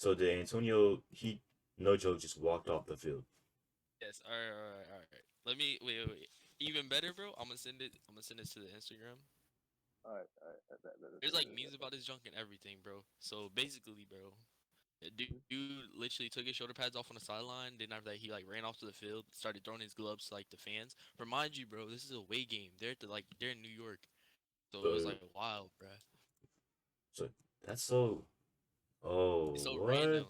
So did Antonio? He no joke just walked off the field. Yes. All right. All right. All right. Let me wait. Even better, bro. I'm gonna send it. I'm gonna send it to the Instagram. All right. There's like memes about his junk and everything, bro. So basically, bro, the dude literally took his shoulder pads off on the sideline. Then after that, he like ran off to the field, started throwing his gloves to like the fans. Remind you, bro, this is a away game. They're in New York, so it was So like wild, bro. so that's so. It's Oh so what? random,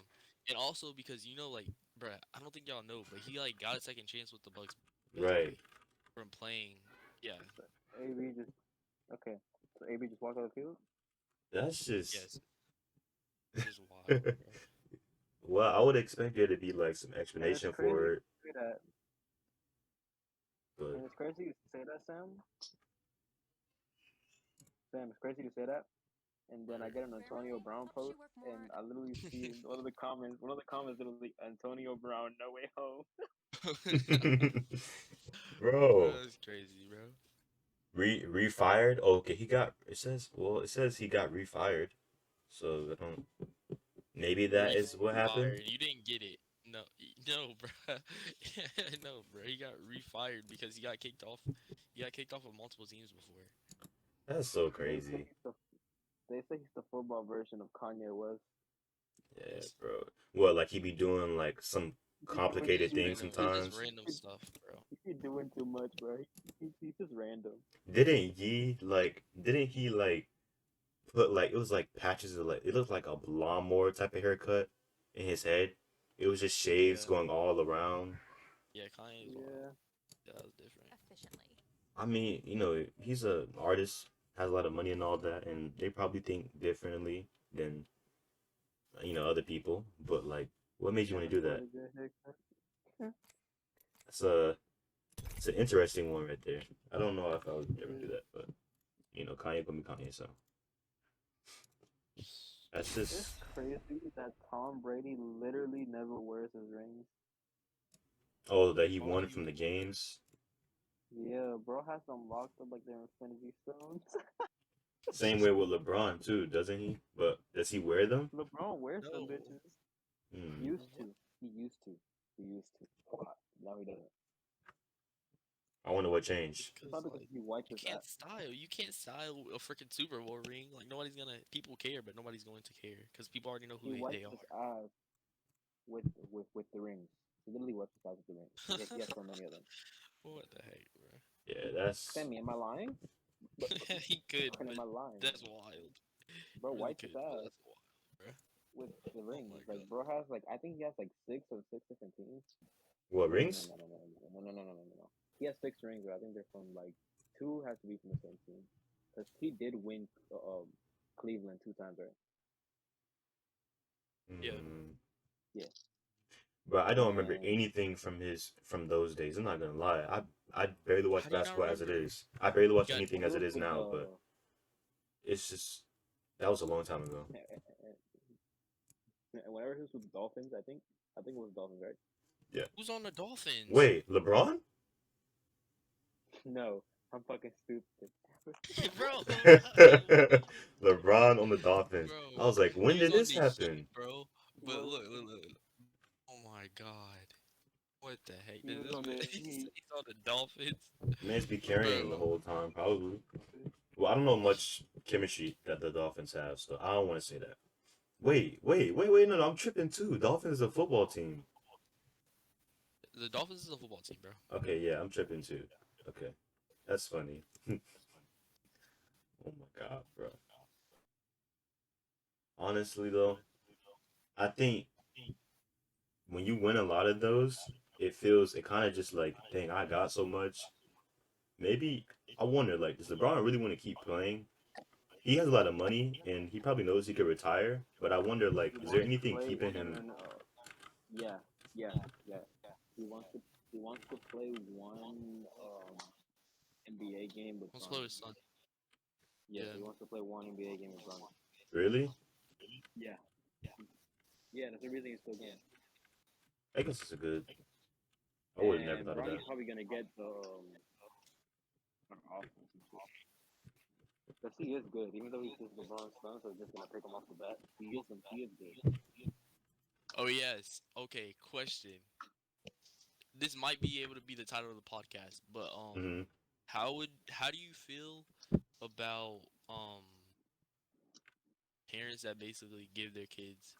and also because like, bro, I don't think y'all know, but he like got a second chance with the Bucks basically Right. from playing. Yeah. So AB just okay. So AB just walked out of the field. That's just. Yes. It's just wild, bro. Well, I would expect there to be like some And it's explanation crazy for to it, say that. but And it's crazy to say that, Sam. Sam, it's crazy to say that. And then I get an Antonio Brown post, and I literally see one of the comments. One of the comments literally Antonio Brown, no way home. bro, That's crazy, bro. refired. Oh, okay, he got. It says. Well, it says he got refired. So I don't. Maybe that is what happened. Refired. You didn't get it. No, no, bro. No, bro. He got refired because he got kicked off. He got kicked off of multiple teams before. That's so They say crazy. he's the they say he's the football version of Kanye West. Yeah, Yes. bro. Well, like he be doing like some He's doing It's complicated just things random. It's just sometimes. random stuff, bro. he's doing too much, bro. He's just random. Didn't he like put like it was like patches of like it looked like a lawnmower type of haircut in his head. It was just shaves Yeah. going all around. Yeah. Kanye is wild. Yeah. Yeah, that was different. I mean, he's a artist, has a lot of money and all that, and they probably think differently than other people. But like, what made you Can't want to do afford that? a good haircut. That's a it's an interesting one right there. I don't know if I would ever do It- that, but Kanye gonna be Kanye, so that's It's just crazy that Tom Brady literally never wears his rings. oh that he Why would won he? from the games. Yeah, bro has them locked up like they're Infinity Stones. Same way with LeBron too, doesn't he? But does he wear them? LeBron wears them No. bitches. Hmm. Used What? to. He used to. He used to. Now he doesn't. I wonder what changed. It's Because probably because like he wipes you his can't ass. style. You can't style a freaking Super Bowl ring. Like nobody's gonna. People care, but nobody's going to care because people already know who He wipes they his are. ass with the rings. He literally wipes his ass with the rings. He has so many of them. What the heck, bro? Yeah, that's Sammy, am I lying? But, He could, am but I lying? that's wild. Bro Really wipes his could, but ass that's wild, bro. with the Oh rings. my Like god. bro has like I think he has like six different teams. what No no no rings. no no no no no no no no no no. He has six rings, but I think they're from like two has to be from the same team because he did win Cleveland two times, right? Yeah. Hmm. Yeah, But I don't remember and anything from those days. I'm not gonna lie. I barely watch How do you not basketball as it remember? is. I barely He watch got anything it as it was is with now. But the it's just that was a long time ago. whenever he was with the Dolphins, I think it was Dolphins, right? Yeah. who's on the Dolphins, Wait, LeBron? No, I'm fucking stupid. bro. LeBron on the Dolphins. I Bro, was like, he when was did on this the Heat, happen? bro. But was look. Oh my god. What the heck? he Did was this on man? the He's Heat. on the Dolphins, Man's be carrying him the bro. whole time, probably. Well, I don't know much chemistry that the Dolphins have, so I don't want to say that. Wait. No, I'm tripping too. Dolphins is a football team. The Dolphins is a football team, bro. Okay, yeah, I'm tripping too. Okay, that's funny. Oh my god, bro. Honestly, though, I think when you win a lot of those, it kind of just like, dang, I got so much. Maybe I wonder, like, does LeBron really want to keep playing? He has a lot of money, and he probably knows he could retire. But I wonder, like, He is there wants to anything play keeping no no him? no. Yeah, yeah. He wants to he wants to play one NBA game with Let's Bron. slow his son. Yeah, Yeah. he wants to play one NBA game with Bron. Really? Yeah, yeah. That's the reason he's still going. I guess it's a good. I would have never And thought of Bronny's that. probably gonna get the offense and shit. Because he is good, even though he's just LeBron's son, so it's just gonna pick him off the bat. He is good. Oh yes. Okay. Question. This might be able to be the title of the podcast, but Hmm. how do you feel about parents that basically give their kids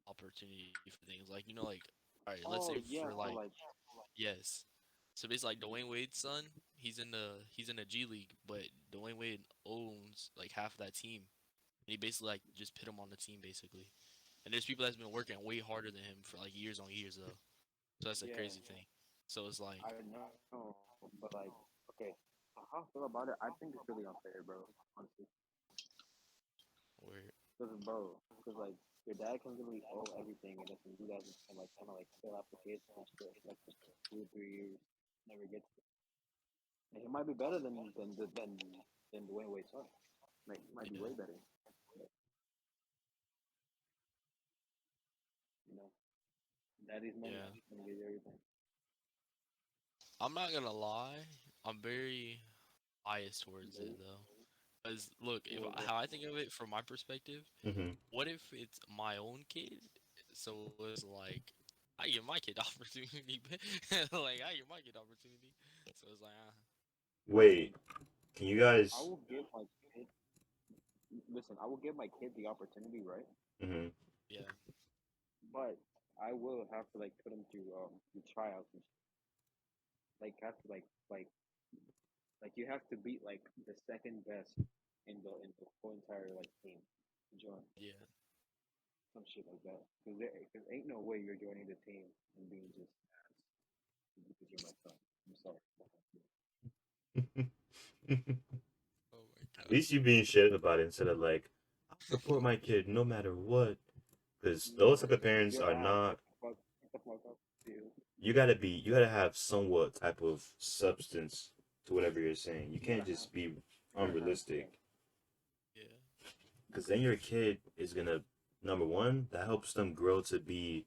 opportunity for things like like all right, let's say Oh for yeah, so like like, yes. So basically like Dwayne Wade's son, he's in the G League, but Dwayne Wade owns like half of that team. And he basically like just put him on the team basically. And there's people that's been working way harder than him for like years on years though. So that's a yeah, crazy thing. So it's like I know, but like, okay, how I feel about it, I think it's really unfair, bro. Honestly, where because like your dad can literally owe everything, and then you guys can like kind of like fill out the kids and shit like for 2 or 3 years, never gets it. And he might be better than Dwayne Wade's son. Like he might be yeah. way better. But, you know, daddy's money Yeah. gonna get you everything. I'm not gonna lie. I'm very biased towards it Very, though. Cause look, if towards it. how I think of it from my perspective, Hmm. what if it's my own kid? So it's like I give my kid opportunity, like I give my kid opportunity. So it's like, Wait, can you I guys? will give my kid. Listen, I will give my kid the opportunity, right? Hmm. yeah, But I will have to like put him through tryouts and like have to like you have to beat like the second best in the whole entire like team to join yeah, some shit like that. Because ain't no way you're joining the team and being just ass because you're my son. I'm sorry. oh my At god, least you being shit about it instead of like, I support my kid no matter what. Because those type No, of parents you're are ass. not. Get the fuck up, dude. You gotta have somewhat type of substance to whatever you're saying. You You gotta can't have. just be You gotta have. Yeah. unrealistic. yeah, Because then your kid is gonna, number one, that helps them grow to be,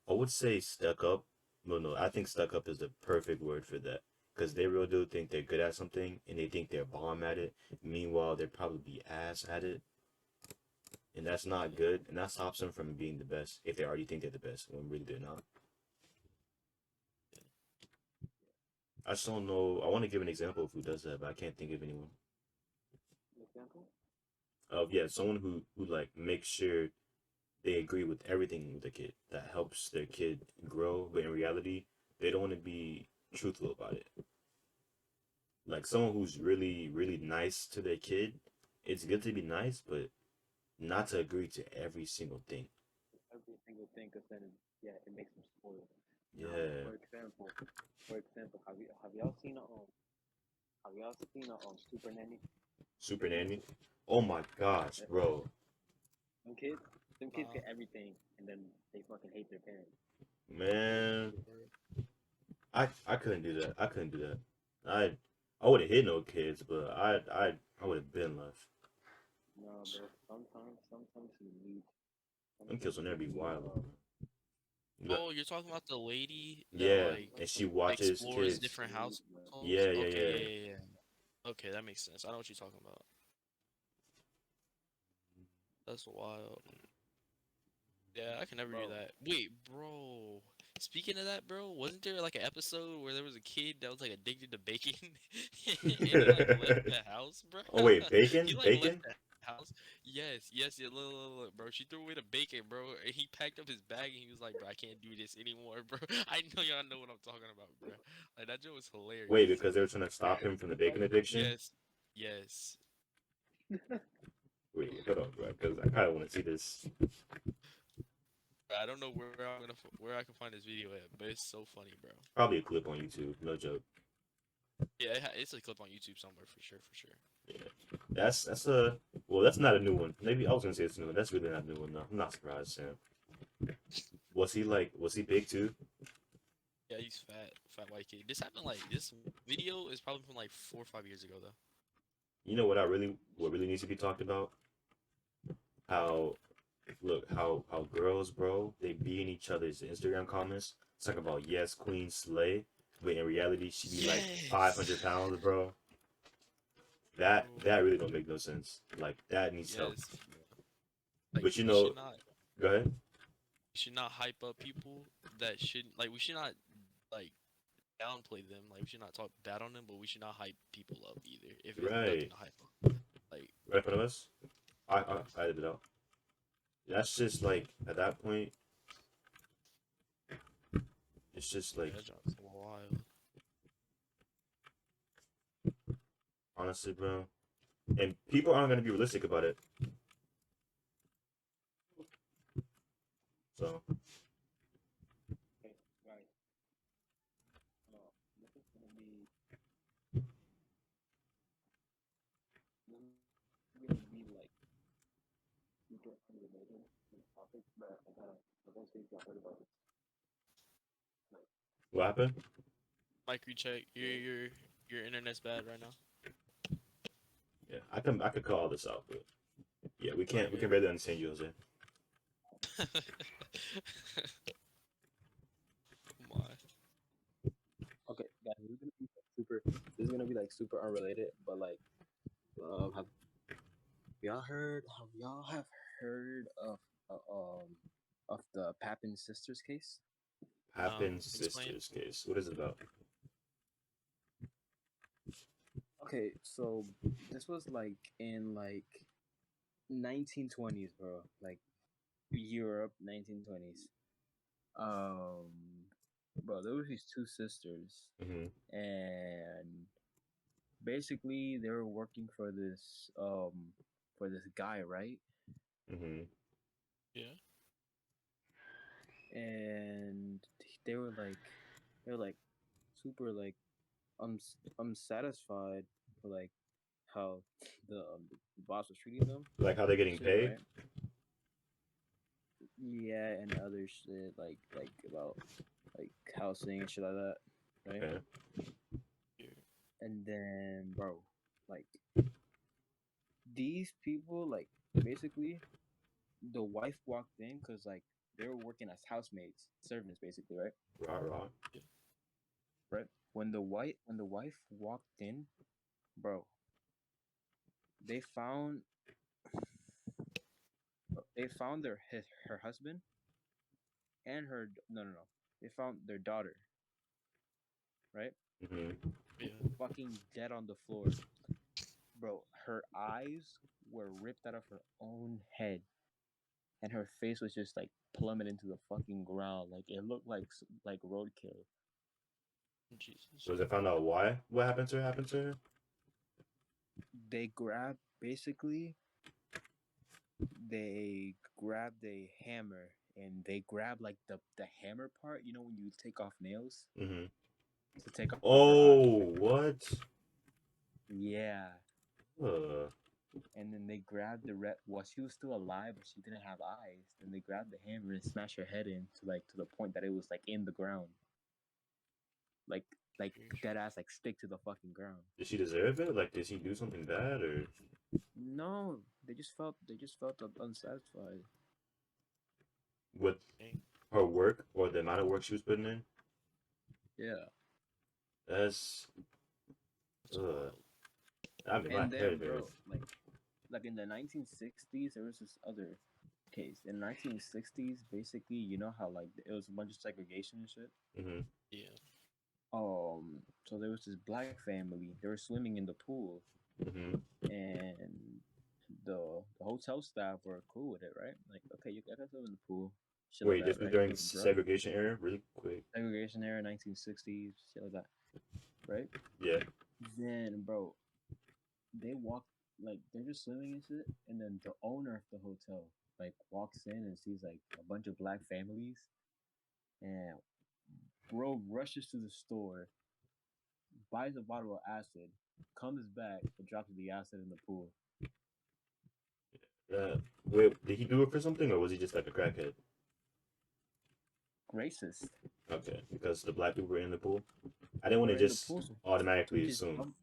I would say, stuck up. No, no, I think stuck up is the perfect word for that. Because they really do think they're good at something and they think they're bomb at it. Meanwhile, they're probably ass at it. And that's not yeah, good. And that stops them from being the best if they already think they're the best when really they're not. yeah. I just don't know. I want to give an example of who does that, but I can't think of anyone. Example? Of yeah, someone who like makes sure they agree with everything with the kid that helps their kid grow, but in reality, they don't want to be truthful about it. Like someone who's really, really nice to their kid. It's good to be nice, but not to agree to every single thing. Every single thing, because then yeah, it makes them spoiled. Now, Yeah, for example, have y'all seen a super nanny? super nanny. Oh my gosh, Yeah. bro, Them kids Nah, get everything, and then they fucking hate their parents. man, word. I couldn't do that. I couldn't do that. I would have hit no kids, but I would have been left. No, bro. Sometimes you need, Them kids will never be need wild. You got Oh, you're talking about the lady that yeah, like and she watches explores kids. different households? Yeah, Okay, yeah, yeah, yeah. yeah, yeah. Okay, that makes sense. I know what you're talking about. That's wild. Yeah, I can never do bro. that. Wait, bro. Speaking of that, bro, wasn't there like an episode where there was a kid that was like addicted to bacon, and he like left the house, bro? Oh wait, He bacon, like left bacon. the house. Yes, yes, yeah. Look, bro. She threw away the bacon, bro. And he packed up his bag and he was like, "Bro, I can't do this anymore, bro." I know y'all know what I'm talking about, bro. Like that joke was Wait, hilarious. because they were trying to stop him from the bacon addiction. Yes, yes. Wait, hold on, bro, because I kind of want to see this. I don't know where I can find this video at, but it's so funny, bro. Probably a clip on YouTube. No joke. Yeah, it's a clip on YouTube somewhere for sure, for sure. Yeah, that's a well, that's not a new one. Maybe I was gonna say it's a new one. That's really not a new one. No, I'm not surprised, Sam. Was he like? Was he big too? Yeah, he's fat white kid. This happened like this video is probably from like 4 or 5 years ago though. You know what really needs to be talked about? How look how girls, bro, they be in each other's Instagram comments talking about yes, Queen Slay, but in reality she be like Yes. 500 pounds, bro. That Bro. really don't make no sense. Like that needs help. Yes, bro. Like But you you should know, not go ahead. should not hype up people that shouldn't like we should not like downplay them. Like we should not talk bad on them, but we should not hype people up either. If it's nothing Right. to hype up, like Right in front of us. I edited it out. That's just like at that point, it's just yeah, like that job's wild. honestly, bro. And people aren't gonna be realistic about it. So Okay, guys. This is gonna be like super unrelated to the topic, but I gotta see if y'all heard about this. Like, what happened? Mic recheck. so Your internet's bad right now. Yeah, I could call all this out, but yeah, we can Okay. barely understand you, Jose. Oh my. okay, guys, this is gonna be like super. This is gonna be like super unrelated, but like, have y'all heard? Have y'all have heard of the Papin sisters case? No. Happen Explain. sisters case. What is it about? Okay, so this was like in like 1920s, bro. Like Europe, 1920s. Um, bro, there was these two sisters, Mm-hmm. and basically they were working for this guy, right? Mm-hmm. Yeah. And they were like they were like super like unsatisfied for like how the boss was treating them, Like how they're getting shit, paid? right? Yeah, and other shit like about like housing and shit like that, right? Okay. Yeah. And then, bro, like these people, like basically, the wife walked in because like they were working as housemates, servants, basically, right? Rah rah. Yeah. Right. When the wife walked in, bro, they found they found her husband and her no, they found their daughter, right? Mm-hmm. Yeah. Fucking dead on the floor, bro. Her eyes were ripped out of her own head, and her face was just like plummeted into the fucking ground. Like it looked like roadkill. Jesus. So they found out why? What happened to her? Happened to her? They grabbed basically they grabbed a hammer and they grabbed like the hammer part. You know when you take off nails Mm-hmm. to take off her eye. Oh, what? Yeah. Uh, And then they grabbed the red. Well, she was still alive, but she didn't have eyes. Then they grabbed the hammer and smashed her head in to like to the point that it was like in the ground, like like Sheesh. dead ass like stick to the fucking ground. did she deserve it? Like, did she do something bad or No, they just felt unsatisfied. with Dang. her work or the amount of work she was putting in? Yeah. That's That's uh, wild. I mean, my And head then, hurts. bro, like in the 1960s, there was this other case. In the 1960s, basically, you know how like it was a bunch of segregation and shit. Mm-hmm. Yeah. So there was this black family. They were swimming in the pool, Mm-hmm. and the hotel staff were cool with it, right? Like, okay, you guys swim in the pool, shit like Wait, that, this was right? during Like, bro, segregation era, really quick. segregation era, 1960s, shit like that, right? Yeah. Then, bro, they walk like they're just swimming and shit, and then the owner of the hotel like walks in and sees like a bunch of black families, and bro rushes to the store, buys a bottle of acid, comes back and drops the acid in the pool. Wait, did he do it for something or was he just like a crackhead? Racist. Okay, because the black people were in the pool. I didn't They want to were in the just pool, so he automatically just assume.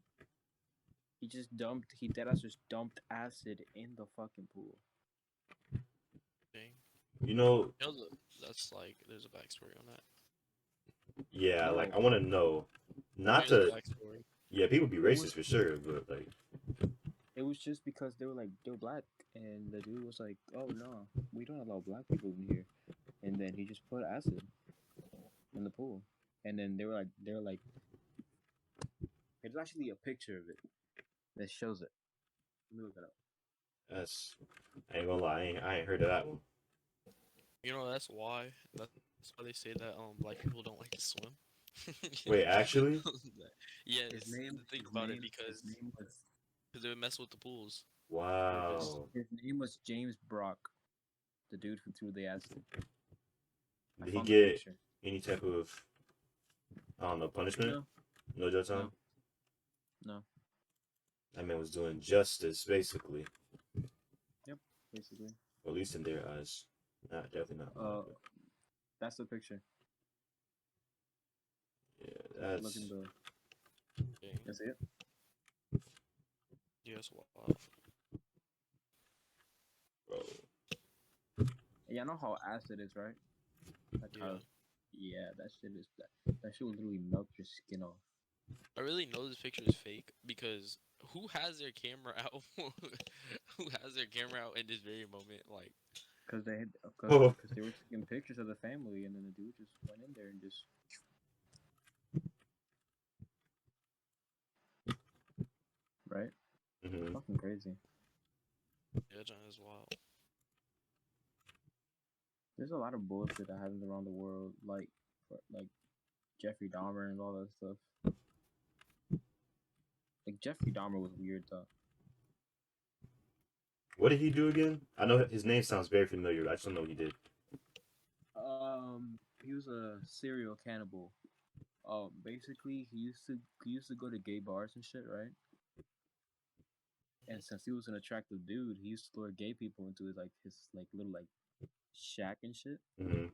dumped. He dead ass just dumped acid in the fucking pool. Dang. You know, You know, that's like there's a backstory on that. yeah, like No, I want to know, not There's a to, backstory. yeah, people be it was racist for sure, but like, it was just because they were black, and the dude was like, "Oh no, we don't allow black people in here." and then he just put acid in the pool, and then they were like, there's actually a picture of it that shows it. Let me look it up. That's I ain't gonna lie, I ain't heard of that one. You know, that's why. That's why they say that black people don't like to swim. Wait, actually? His Yes, name, think his about it name, his name was because they would mess with the pools. They would just Wow. his name was James Brock, the dude who threw the acid. I Did he found the get picture. any type of, I don't know, punishment? No, No jail time? no, no. That man was doing justice, basically. Yep, basically. Or at least in their eyes. Nah, definitely not mine, Uh, but that's the picture. yeah, Look in that's the. dang. You see it? Yes, wow. bro. Yeah, I know how acid is, right? Like Yeah. how. Yeah, that shit will literally melt your skin off. I really know this picture is fake because who has their camera out? Who has their camera out in this very moment? Like, Cause they had, Oh. cause they were taking pictures of the family, and then the dude just went in there and just right. Hmm. Fucking crazy. yeah, John is wild. There's a lot of bullshit that happens around the world, like Jeffrey Dahmer and all that stuff. Like Jeffrey Dahmer was weird though. What did he do again? I know his name sounds very familiar. I just don't know what he did. He was a serial cannibal. Basically, he used to go to gay bars and shit, right? And since he was an attractive dude, he used to lure gay people into his little like shack and shit. Hmm.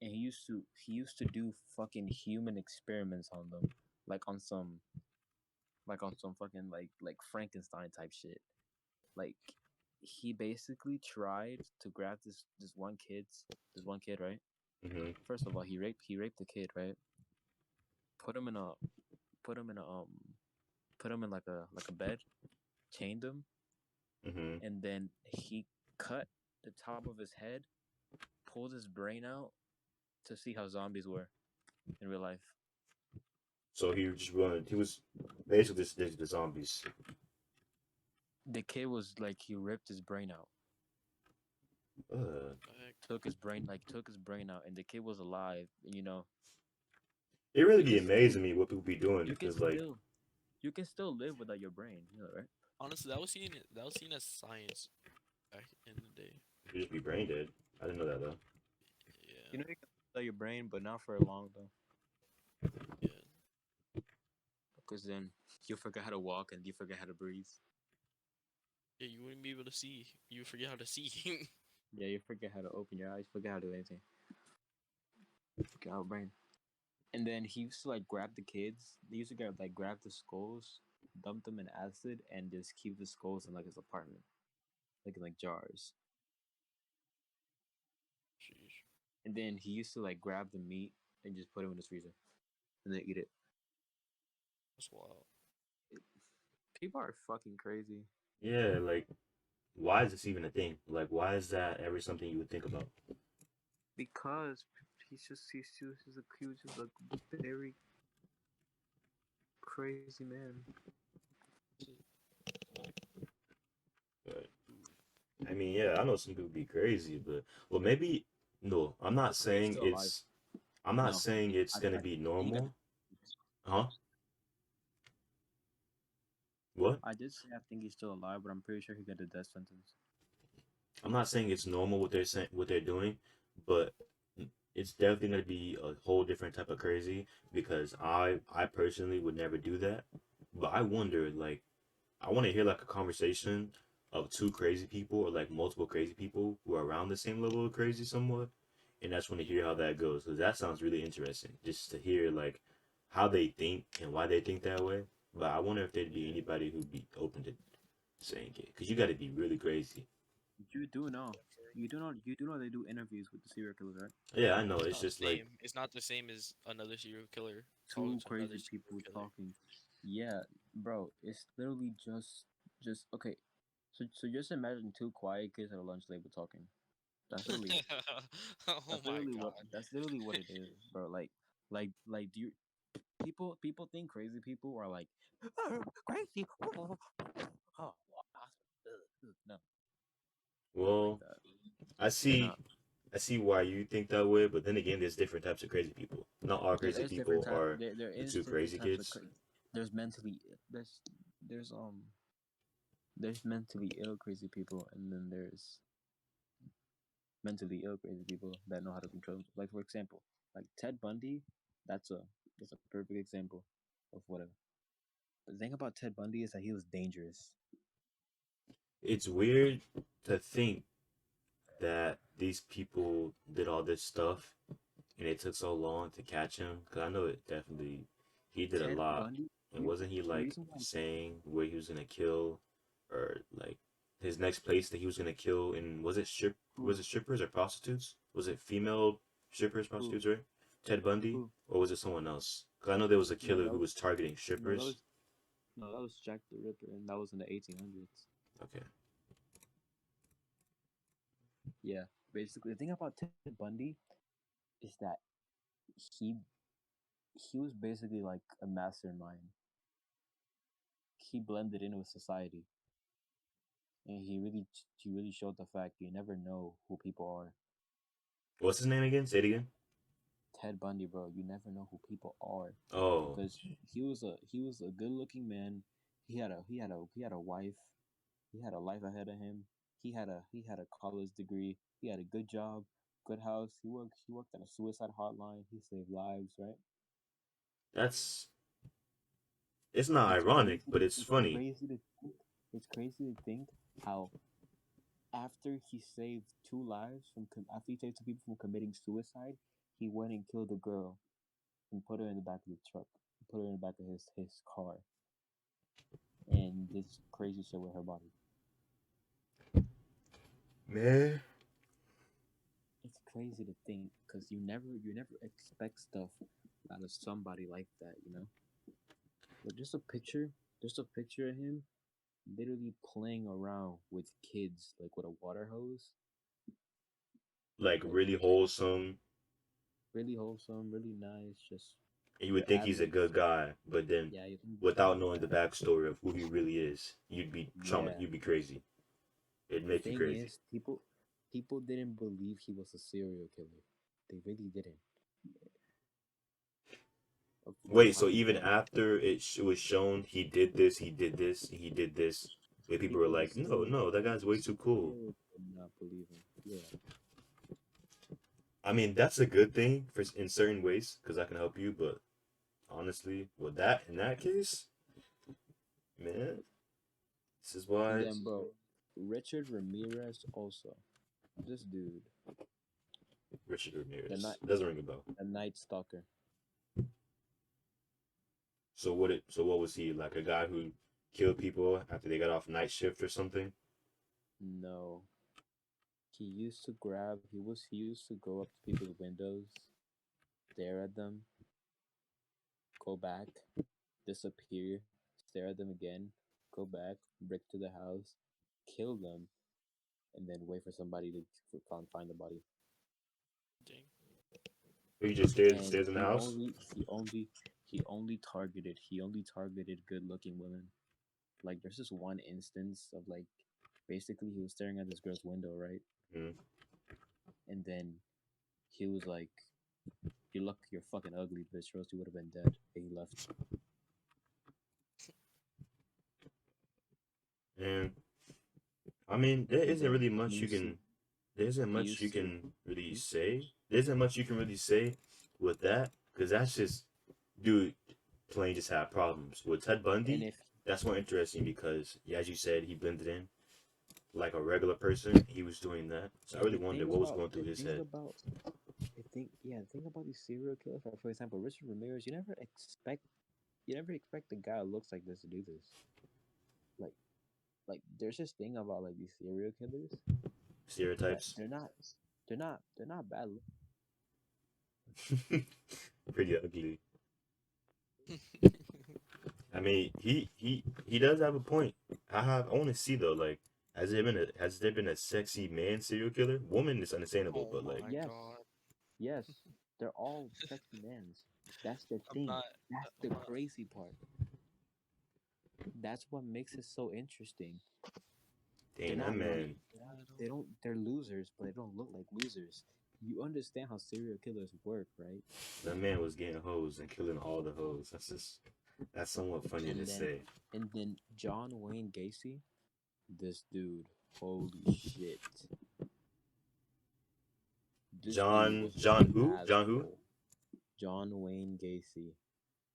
And he used to do fucking human experiments on them, like on some fucking like Frankenstein type shit. Like he basically tried to grab this one kid, right? Hmm. First of all, he raped the kid, right? Put him in a put him in a put him in like a bed, chained him, Hmm. and then he cut the top of his head, pulled his brain out to see how zombies were in real life. So he just running. He was basically just the zombies. The kid was like he ripped his brain out, Uh, The heck? took his brain out, and the kid was alive. And it really you be can still amazing me what people be doing you can because like still you can still live without your brain, right? Honestly, that was seen as science back in the day. you just be brain dead. I didn't know that though. Yeah, You can live without your brain, but not for long though, yeah, because then you forget how to walk and you forget how to breathe. yeah. You wouldn't be able to see. You would forget how to see. Yeah, you forget how to open your eyes, forget how to do anything. Get out brain. And then he used to like grab the kids. They used to grab the skulls, dump them in acid, and just keep the skulls in like his apartment, like in like jars. Sheesh, And then he used to like grab the meat and just put it in his freezer, and then eat it. that's wild. People are fucking crazy Yeah, like why is this even a thing? Like why is that ever something you would think about? because he's just a very crazy man. But I mean, yeah, I know some people be crazy, but well, maybe no. But he's still alive. I'm not No, saying it's gonna I be you got. normal, huh? What? I did say I think he's still alive, but I'm pretty sure he got a death sentence. I'm not saying it's normal what they're saying, what they're doing, but it's definitely gonna be a whole different type of crazy because I personally would never do that. But I wonder, like, I want to hear like a conversation of two crazy people or like multiple crazy people who are around the same level of crazy somewhat, and I just want to hear how that goes because that sounds really interesting. Just to hear like how they think and why they think that way. But I wonder if there'd be Yeah, anybody who'd be open to saying it because you got to be really crazy. You do know. yeah, for real. You do know they do interviews with the serial killers, right? Yeah, I know. It's It's not the just like same. It's not the same as another serial killer talking Two to another crazy serial people killer. talking. Yeah, bro, it's literally just okay. So just imagine two quiet kids at a lunch table talking. That's literally Oh my god. that's literally what it is, bro. Like do you people think crazy people are like "Oh, crazy. Oh, well, no, they're not like Well, that. I They're see not. I see why you think that way, but then again, there's different types of crazy people. Not all Yeah, crazy there's different people type. are There the is two different crazy types of kids. crazy. There's mentally there's there's mentally ill crazy people, and then there's mentally ill crazy people that know how to control themselves. Like for example, like Ted Bundy, that's a that's a perfect example of whatever. But the thing about Ted Bundy is that he was dangerous. It's weird to think that these people did all this stuff and it took so long to catch him. Because I know it definitely, he did a Ted lot. Bundy, And wasn't he the like reason why saying where he was gonna kill, or like his next place that he was gonna kill? And who was it strippers or prostitutes? Was it female strippers, who prostitutes, right? Ted Bundy, who or was it someone else? Because I know there was a no killer who was targeting no that strippers. was no that was Jack the Ripper, and that was in the 1800s. Okay, Yeah, basically the thing about Ted Bundy is that he he was basically like a mastermind. He blended in with society, and he really showed the fact you never know who people are. what's his name again? Say it again. Ted Bundy, bro, you never know who people are Oh, because he was a good looking man. He had a wife. He had a life ahead of him. He had a college degree. He had a good job, good house. He worked at a suicide hotline. He saved lives, right? that's it's not ironic, but it's It's funny. crazy to think. It's crazy to think how after he saved two lives after he saved two people from committing suicide, he went and killed a girl and put her in the back of the truck, put her in the back of his car, and this crazy shit with her body. Man, It's crazy to think because you never expect stuff out of somebody like that, you know. But just a picture of him literally playing around with kids like with a water hose, like like really wholesome. really wholesome, really nice. Just And you would your think he's a average, good guy, but then yeah, you think he's a without good knowing the guy. backstory of who he really is, you'd be trauma. Yeah. You'd be crazy. It'd The make you thing crazy. is, people didn't believe he was a serial killer. They really didn't. Wait, How so can you even tell? after was shown he did this, he did this, he did this, where people were like, no, no, that guy's way too cool. Still did not believe him. Yeah. I mean, that's a good thing for in certain ways because I can help you, but honestly, with that in that case, man, this is And why then, bro, Richard Ramirez also. This dude, Richard the Ramirez night, doesn't ring a bell. the Night Stalker. So what was he like? A guy who killed people after they got off night shift or something? No, he used to go up to people's windows, stare at them, go back, disappear, stare at them again, go back, break to the house, kill them, and then wait for somebody to find the body. Dang. He just And stays in the house. he only targeted good looking women. Like there's this one instance of like basically he was staring at this girl's window, right? Mm. And then he was like, "You look, you're fucking ugly, bitch. Or else you would have been dead." And he left. And I mean, there And isn't then really much you can. There isn't he much you used to can really hmm? say. There isn't much you can really say with that because that's just dude plain just had problems with Ted and Bundy. if That's more interesting because, yeah, as you said, he blended in like a regular person. He was doing that, so I and really wonder what was going through his head. the thing about these serial killers, like, for example, Richard Ramirez, you never expect a guy who looks like this to do this. Like there's this thing about like these serial killers that Stereotypes, they're not bad. pretty ugly. I mean, he does have a point. I want to see though, like has there been a sexy man serial killer? Woman is understandable, Oh but like my Yes, god. yes, they're all sexy mans. That's the I'm thing. not. That's I'm the not. crazy part. That's what makes it so interesting. They're damn that not like man they're losers, but they don't look like losers. You understand how serial killers work, right? that man was getting hoes and killing all the hoes. That's somewhat funny to And then say. John Wayne Gacy, this dude, holy shit. This dude was John an who? John who? asshole. John Wayne Gacy,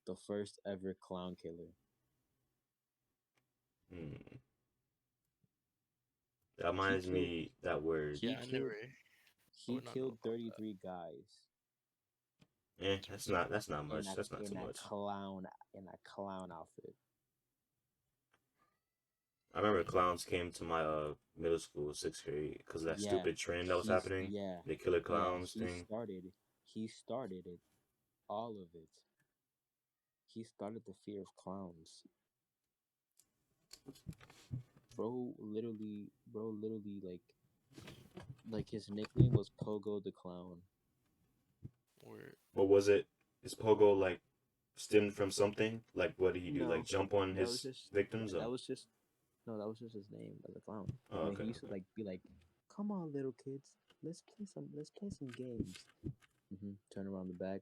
the first ever clown killer. Hmm. That He reminds killed me that word. he Yeah, I never. killed I he would not know killed about that. 33 guys That's not much. That's not too in a much. clown outfit. I remember clowns came to my middle school, sixth grade, because of that Yeah, stupid trend that was happening. yeah, The killer yeah. clowns thing. He started it, all of it. He started the fear of clowns. Bro, literally, like his nickname was Pogo the Clown. Or What was it? Is Pogo like stemmed from something? Like what did he do? Like No, jump on that was his just victims? that Oh, was just no, that was just his name as a clown. oh And then okay, he used to okay. like be like, "Come on, little kids, let's play some games." Turn around the back,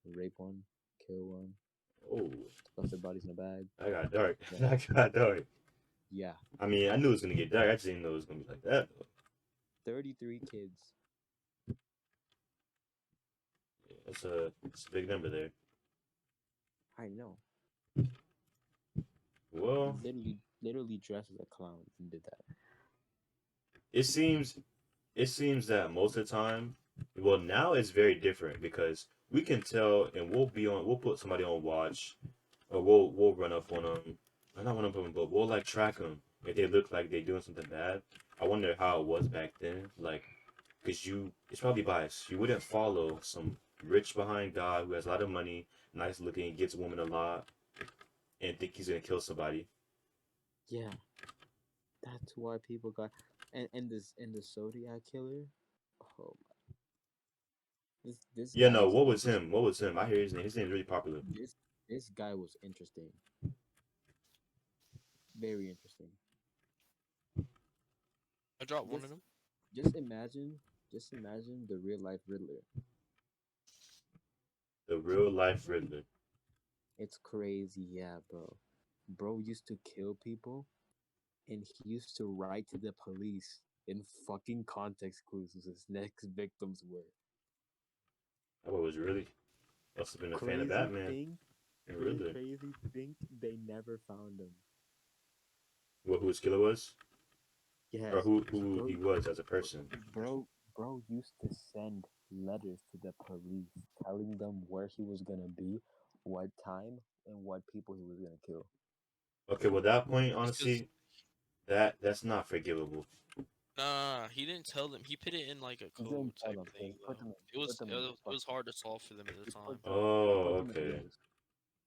rape one, kill one, Oh, stuff their bodies in a bag. I got dark. Yeah, I got dark. yeah. I mean, I knew it was gonna get dark. I just didn't know it was gonna be like that. 33 kids. Yeah, that's a big number there. I know. Well, Literally dressed as a clown and did that. it seems it seems that most of the time, well, now it's very different because we can tell, and we'll put somebody on watch, or we'll run up on them. I'm not run up on them, but we'll like track them if they look like they're doing something bad. I wonder how it was back then, like, cause it's probably biased. You wouldn't follow some rich behind guy who has a lot of money, nice looking, gets women a lot, and think he's gonna kill somebody. Yeah, that's why people got and the Zodiac killer. Oh, this Yeah, guy no, was what was him? interesting. What was him? I hear his name. His name's really popular. This guy was interesting. Very interesting. I dropped one of Just them. just imagine just imagine the real life Riddler. The real life Riddler. It's crazy, yeah, bro. Bro used to kill people and he used to write to the police in fucking context clues who his next victims were. That boy was really must have been a fan of Crazy Batman thing, and Riddler. crazy thing, they never found him. What who his killer was, or Yes, who bro, he was as a person. bro used to send letters to the police telling them where he was gonna be, what time, and what people he was gonna kill. Okay, well that point, It's because honestly, that's not forgivable. he didn't tell them. He put it in like a He didn't code tell type them. He thing just though. It put was them it in was, his it fucking. was hard to solve for them at the Just time. put Oh, them in the okay. letters.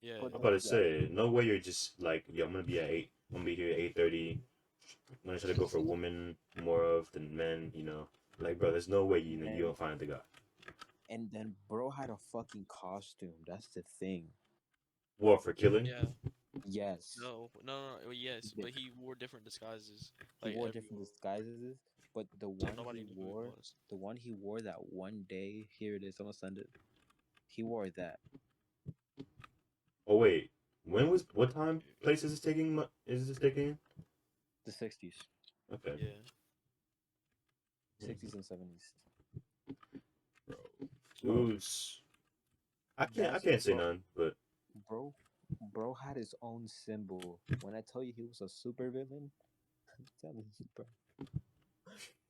Yeah, Put I'm them. about to Yeah. say, no way you're just like, yeah, I'm gonna be at eight. I'm gonna be here at 8:30. I'm gonna try to go for women more of than men. Like, bro, there's no way you And don't find the guy. then bro had a fucking costume. That's the thing. What for killing? yeah. Yes, No. Yes, the, but he wore different disguises he like wore different everywhere, disguises, but so nobody knew who he was. the one he wore that one day. Here it is. I'm gonna send it. He wore that Oh wait, what time place is this taking? Is this taking? the '60s, Okay. Yeah, '60s and '70s. Bro, Bro, dudes, I that's can't say bro, none, but bro, bro had his own symbol. When I tell you he was a super villain, I'm telling you,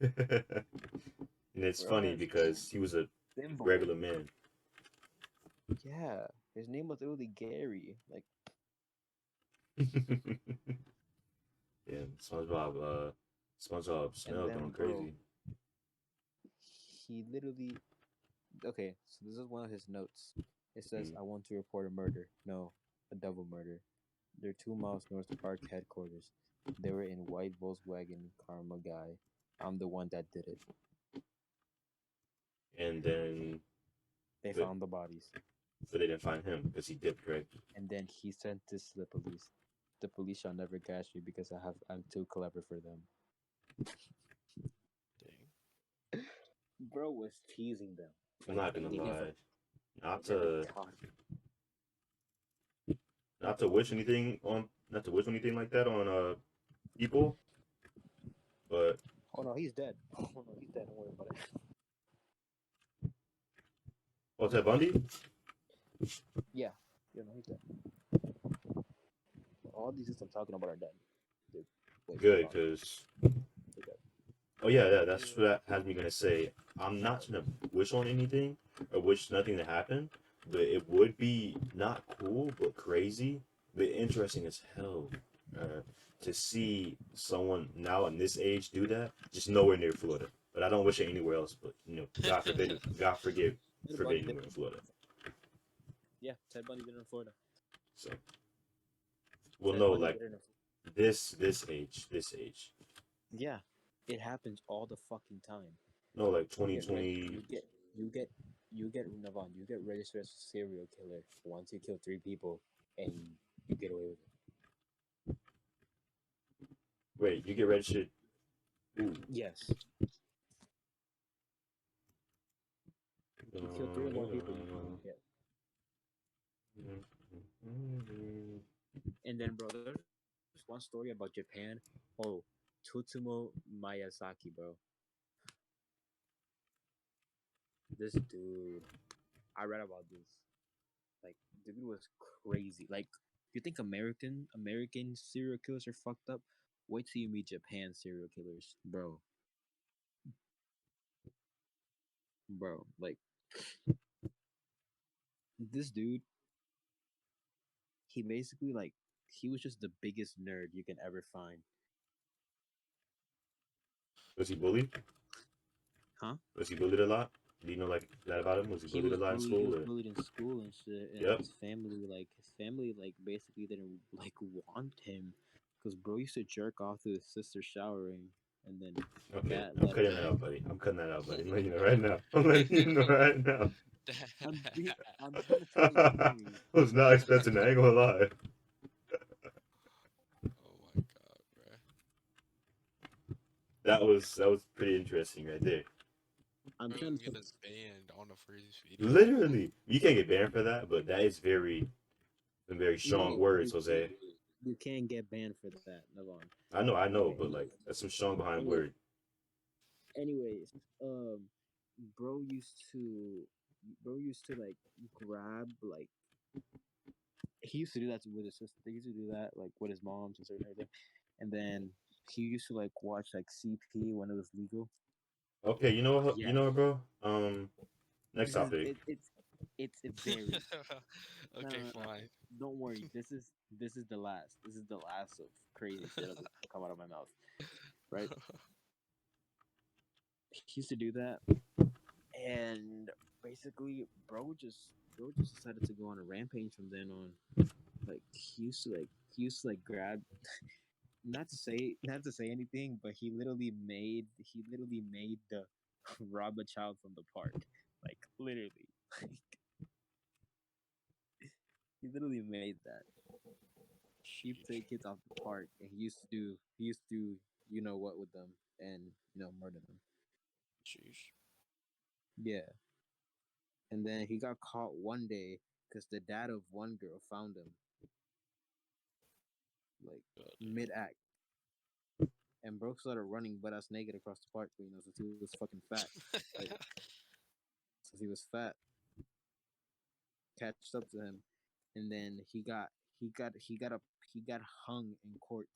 and it's bro funny had his own because he was a symbol. regular man. Yeah, his name was literally Gary. Like, Yeah, SpongeBob and Smell then going bro, crazy. he literally. Okay, so this is one of his notes. It says, Mm. "I want to report a murder. No, a double murder. They're 2 miles north of Ark headquarters. They were in white Volkswagen Karma guy. I'm the one that did it. And then, They but, found the bodies, but they didn't find him because he dipped, right? and then he sent this to the police. The police shall never catch me because I'm too clever for them. Dang. Bro was teasing them. I'm Like not gonna they never lie. Not they never to caught. not to wish anything on not to wish anything like that on people, but Oh no, he's dead. Oh no, he's dead. Don't worry about it. oh, Ted Bundy, Yeah, no, he's dead. All these I'm talking about are dead. They're way far good, gone. because They're dead. oh yeah, yeah, Yeah. that's what that has me gonna say. I'm not gonna wish on anything or wish nothing to happen, but it would be not cool, but crazy, but interesting as hell. Uh, to see someone now in this age do that, just nowhere near Florida. But I don't wish it anywhere else. But God forbid it. God forgive, Ted forbid Bundy did. anywhere in Florida. Yeah, Ted Bundy did it in Florida. So, well, Ted no, Bundy like did it in. this age, Yeah, it happens all the fucking time. no, like You get red. 2020. You get you get Navon. You get registered as a serial killer once you kill 3 people, and you get away with it. Wait, you get registered? Ooh. Yes, you kill 3 or more people, you get. And then, bro, there's one story about Japan. Oh, Tsutomu Miyazaki, bro. This dude, I read about this. Like, dude was crazy. Like, you think American serial killers are fucked up? Wait till you meet Japan serial killers, bro. Like, this dude, he basically like he was just the biggest nerd you can ever find. Was he bullied? Huh? Was he bullied a lot? Do you know like that about him? Was he bullied a lot in He school? was Or bullied in school and shit, and yep. his family like basically didn't like want him, because bro used to jerk off to his sister showering, and then Okay, that I'm led cutting that to. out, buddy. I'm cutting that out, buddy. I'm letting you know right now. I'm letting you know right now. I'm trying to tell you the story. I was not expecting that. I ain't gonna lie. Oh my god, bro. That was pretty interesting right there. I'm Bro, trying you to get tell. us banned on the first video. Literally, you can't get banned for that, but that is some very strong No, words, Jose. you can't get banned for that, Navon. I know, Okay. but like that's some strong behind Anyway, word. anyways, um, bro used to, bro used to like grab like he used to do that with his sister. He used to do that like with his mom, sister, and everything. And then he used to like watch like CP when it was legal. Okay, you know what? You Yes, know what, bro? Next this is topic. it varies. No, Okay, no, no, no. fine. Don't worry. This is the last. This is the last of crazy shit that'll come out of my mouth. Right? He used to do that, and basically, bro just decided to go on a rampage from then on. Like he used to like grab, not to say anything, but he literally made the rob a child from the park. Like literally. He literally made that. He'd Sheesh. take kids off the park, and he used to do you know what with them, and murder them. Sheesh. Yeah. And then he got caught one day because the dad of one girl found him like God mid damn. act, and Brooke started running butt ass naked across the park. Since he was fucking fat, right? Since he was fat, catched up to him, and then he got hung in court.